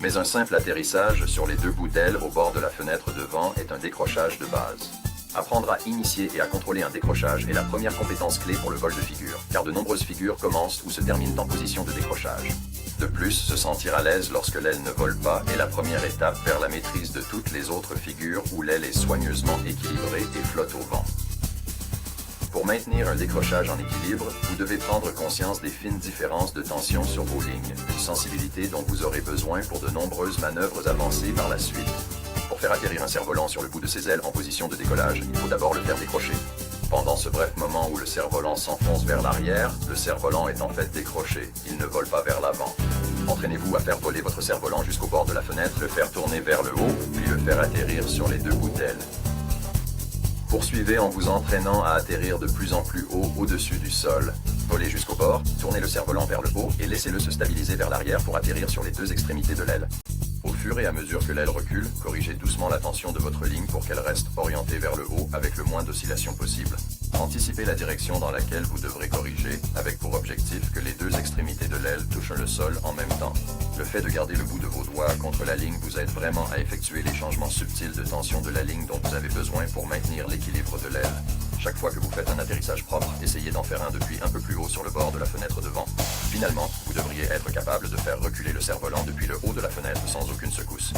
Mais un simple atterrissage sur les deux bouts d'aile au bord de la fenêtre devant est un décrochage de base. Apprendre à initier et à contrôler un décrochage est la première compétence clé pour le vol de figure, car de nombreuses figures commencent ou se terminent en position de décrochage. De plus, se sentir à l'aise lorsque l'aile ne vole pas est la première étape vers la maîtrise de toutes les autres figures où l'aile est soigneusement équilibrée et flotte au vent. Pour maintenir un décrochage en équilibre, vous devez prendre conscience des fines différences de tension sur vos lignes, une sensibilité dont vous aurez besoin pour de nombreuses manœuvres avancées par la suite. Pour faire atterrir un cerf-volant sur le bout de ses ailes en position de décollage, il faut d'abord le faire décrocher. Pendant ce bref moment où le cerf-volant s'enfonce vers l'arrière, le cerf-volant est en fait décroché, il ne vole pas vers l'avant. Entraînez-vous à faire voler votre cerf-volant jusqu'au bord de la fenêtre, le faire tourner vers le haut, puis le faire atterrir sur les deux bouts d'aile. Poursuivez en vous entraînant à atterrir de plus en plus haut au-dessus du sol. Volez jusqu'au bord, tournez le cerf-volant vers le haut et laissez-le se stabiliser vers l'arrière pour atterrir sur les deux extrémités de l'aile. Au fur et à mesure que l'aile recule, corrigez doucement la tension de votre ligne pour qu'elle reste orientée vers le haut avec le moins d'oscillations possible. Anticipez la direction dans laquelle vous devrez corriger, avec pour objectif que les deux extrémités de l'aile touchent le sol en même temps. Le fait de garder le bout de vos doigts contre la ligne vous aide vraiment à effectuer les changements subtils de tension de la ligne dont vous avez besoin pour maintenir l'équilibre de l'aile. Chaque fois que vous faites un atterrissage propre, essayez d'en faire un depuis un peu plus haut sur le bord de la fenêtre devant. Finalement, vous devriez être capable de faire reculer le cerf-volant depuis le haut de la fenêtre sans aucune secousse.